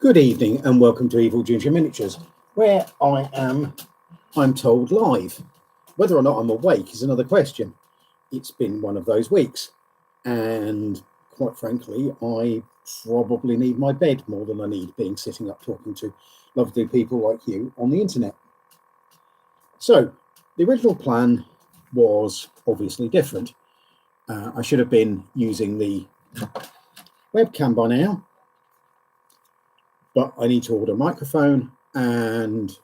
Good evening and welcome to EvilGinger Miniatures, where I'm told live. Whether or not I'm awake is another question. It's been one of those weeks, and quite frankly, I probably need my bed more than I need being sitting up talking to lovely people like you on the internet. So, the original plan was obviously different. I should have been using the webcam by now, but I need to order a microphone, and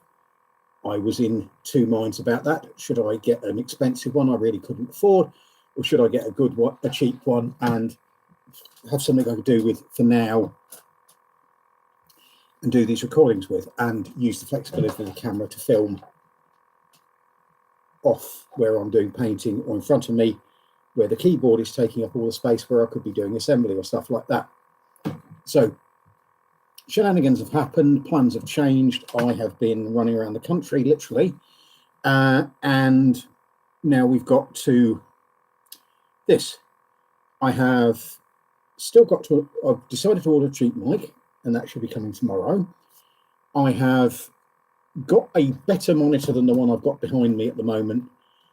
I was in two minds about that. Should I get an expensive one I really couldn't afford, or should I get a good one, a cheap one, and have something I could do with for now and do these recordings with, and use the flexibility of the camera to film off where I'm doing painting, or in front of me where the keyboard is taking up all the space where I could be doing assembly or stuff like that. So shenanigans have happened, plans have changed. I have been running around the country, literally, and now we've got to this. I have still got to, I've decided to order a cheap mic, and that should be coming tomorrow. I have got a better monitor than the one I've got behind me at the moment,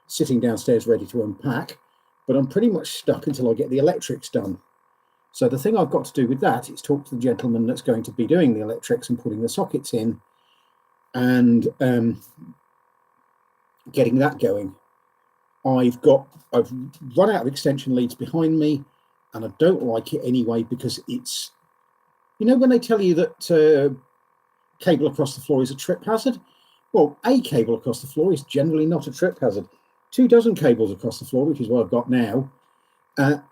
sitting downstairs ready to unpack, but I'm pretty much stuck until I get the electrics done. So the thing I've got to do with that is talk to the gentleman that's going to be doing the electrics and putting the sockets in, and getting that going. I've run out of extension leads behind me, and I don't like it anyway, because it's, you know, when they tell you that cable across the floor is a trip hazard? Well, a cable across the floor is generally not a trip hazard. 24 cables across the floor, which is what I've got now,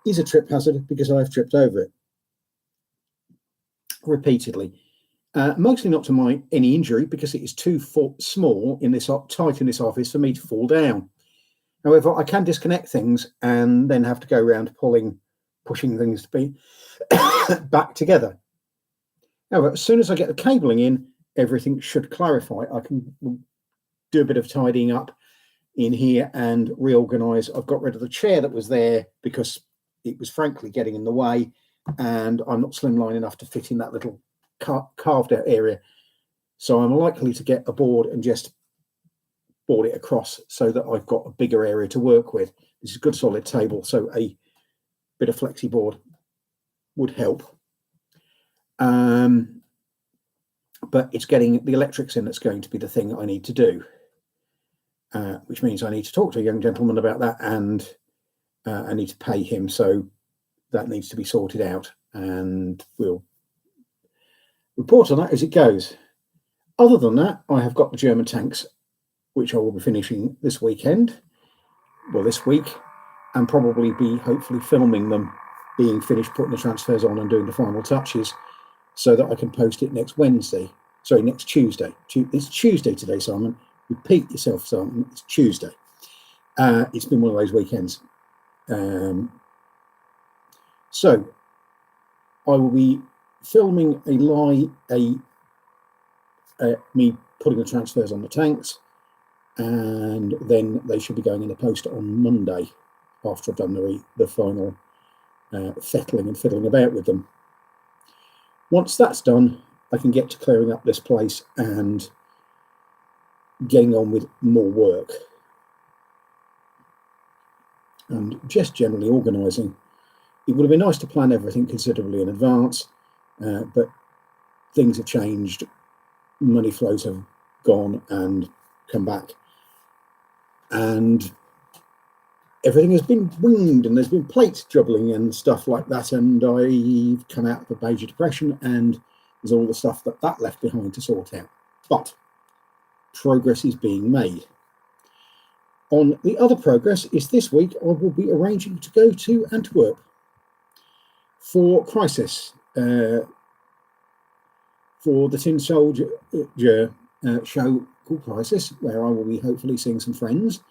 is a trip hazard because I've tripped over it repeatedly. Mostly not to any injury, because it is too small in this tight in this office for me to fall down. However, I can disconnect things and then have to go around pushing things to be back together. However, as soon as I get the cabling in, everything should clarify. I can do a bit of tidying up in here and reorganize. I've got rid of the chair that was there because it was frankly getting in the way, and I'm not slimline enough to fit in that little carved out area. So I'm likely to get a board and just board it across so that I've got a bigger area to work with. This is a good solid table, so a bit of flexi board would help. But it's getting the electrics in that's going to be the thing I need to do, which means I need to talk to a young gentleman about that, and I need to pay him, so that needs to be sorted out, and we'll report on that as it goes. Other than that, I have got the German tanks, which I will be finishing this week, and probably be hopefully filming them being finished, putting the transfers on and doing the final touches, so that I can post it next Tuesday. It's Tuesday today, Simon. Repeat yourself, Simon. It's Tuesday. It's been one of those weekends. So I will be filming me putting the transfers on the tanks, and then they should be going in the post on Monday after I've done the final fettling and fiddling about with them. Once that's done, I can get to clearing up this place and getting on with more work, and just generally organising. It would have been nice to plan everything considerably in advance, but things have changed. Money flows have gone and come back, and everything has been winged, and there's been plate juggling and stuff like that, and I've come out of a major depression, and there's all the stuff that left behind to sort out. But progress is being made. On the other progress is this week I will be arranging to go to Antwerp for Crisis, for the Tin Soldier show called Crisis, where I will be hopefully seeing some friends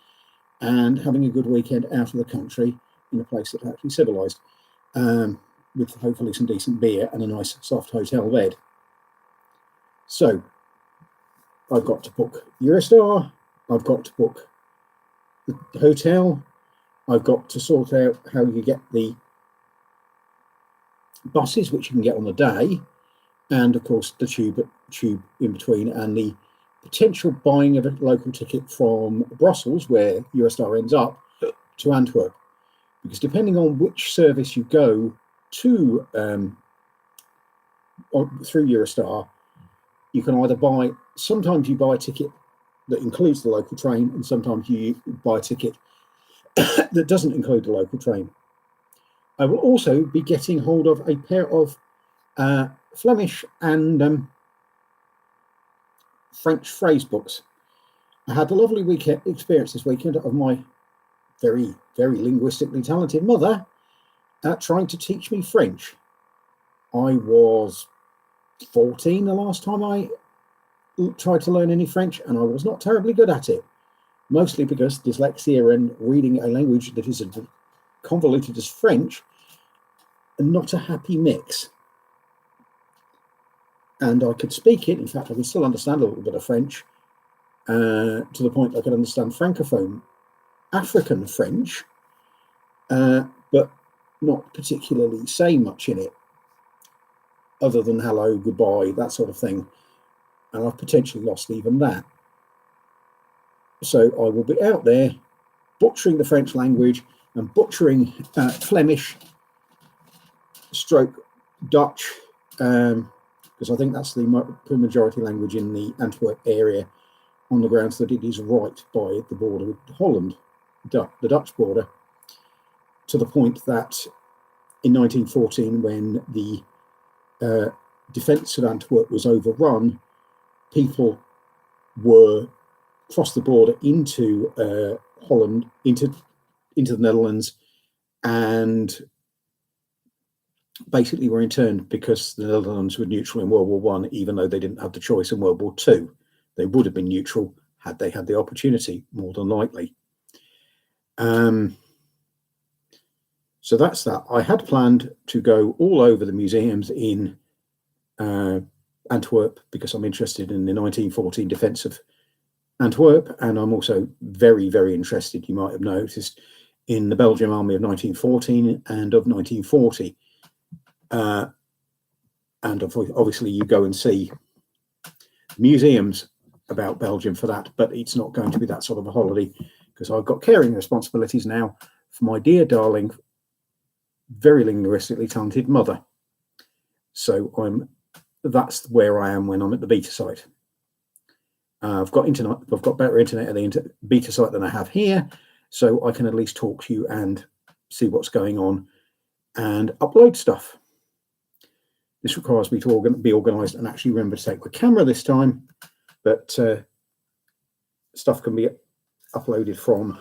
and having a good weekend out of the country in a place that's actually civilized, with hopefully some decent beer and a nice soft hotel bed. So I've got to book Eurostar, I've got to book the hotel, I've got to sort out how you get the buses, which you can get on the day, and of course the tube in between, and the potential buying of a local ticket from Brussels, where Eurostar ends up, to Antwerp. Because depending on which service you go to through Eurostar, you can either buy, sometimes you buy a ticket that includes the local train, and sometimes you buy a ticket that doesn't include the local train. I will also be getting hold of a pair of Flemish and French phrase books. I had a lovely experience this weekend of my very, very linguistically talented mother trying to teach me French. I was 14 the last time I tried to learn any French, and I was not terribly good at it, mostly because dyslexia and reading a language that is as convoluted as French are not a happy mix. And I could speak it. In fact, I can still understand a little bit of French, to the point I could understand Francophone African French, but not particularly say much in it, other than hello, goodbye, that sort of thing. And I've potentially lost even that. So I will be out there butchering the French language and butchering Flemish stroke Dutch, because I think that's the majority language in the Antwerp area, on the grounds that it is right by the border with Holland, the Dutch border, to the point that in 1914, when the defence of Antwerp was overrun, people were crossed the border into Holland, into the Netherlands, and basically were interned because the Netherlands were neutral in World War One, even though they didn't have the choice in World War Two. They would have been neutral had they had the opportunity, more than likely. So that's that. I had planned to go all over the museums in Antwerp because I'm interested in the 1914 defence of Antwerp, and I'm also very, very interested, you might have noticed, in the Belgian Army of 1914 and of 1940. And obviously you go and see museums about Belgium for that, but it's not going to be that sort of a holiday because I've got caring responsibilities now for my dear darling, very linguistically talented mother. So that's where I am when I'm at the beta site. I've got internet. I've got better internet at the beta site than I have here, so I can at least talk to you and see what's going on and upload stuff. This requires me to be organised and actually remember to take my camera this time, but stuff can be uploaded from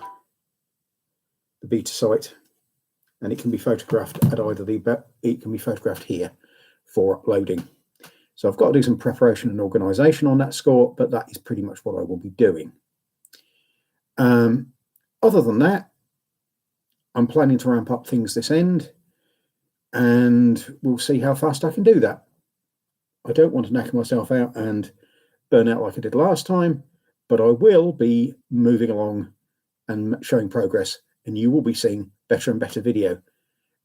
the beta site, and it can be photographed at it can be photographed here for uploading. So I've got to do some preparation and organisation on that score, but that is pretty much what I will be doing. Other than that, I'm planning to ramp up things this end, and we'll see how fast I can do that. I don't want to knacker myself out and burn out like I did last time, but I will be moving along and showing progress, and you will be seeing better and better video.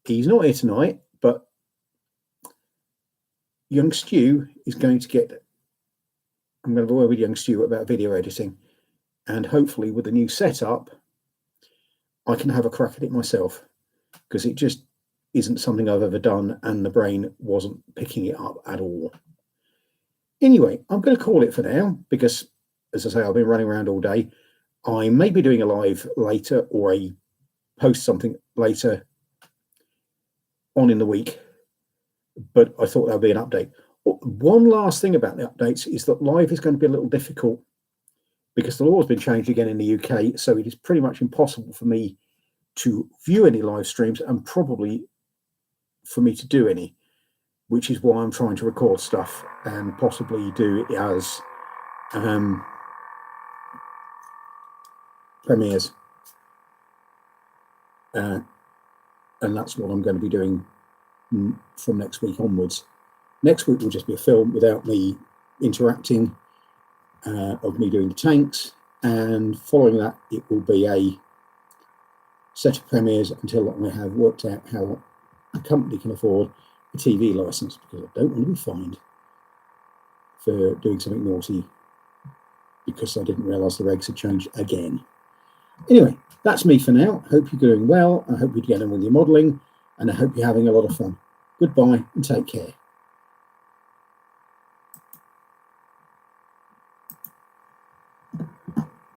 He's not here tonight, but young Stu is going to get, I'm going to have a word with young Stu about video editing, and hopefully with the new setup, I can have a crack at it myself, because it just isn't something I've ever done, and the brain wasn't picking it up at all. Anyway, I'm going to call it for now, because, as I say, I've been running around all day. I may be doing a live later or a post something later on in the week, but I thought that would be an update. One last thing about the updates is that live is going to be a little difficult because the law has been changed again in the UK, so it is pretty much impossible for me to view any live streams and probably for me to do any, which is why I'm trying to record stuff and possibly do it as premieres. And that's what I'm going to be doing from next week onwards. Next week will just be a film without me interacting, of me doing the tanks, and following that it will be a set of premieres until I have worked out how a company can afford a TV license, because I don't want to be fined. for doing something naughty because I didn't realise the regs had changed again. Anyway, that's me for now. Hope you're doing well. I hope you get on with your modelling, and I hope you're having a lot of fun. Goodbye and take care.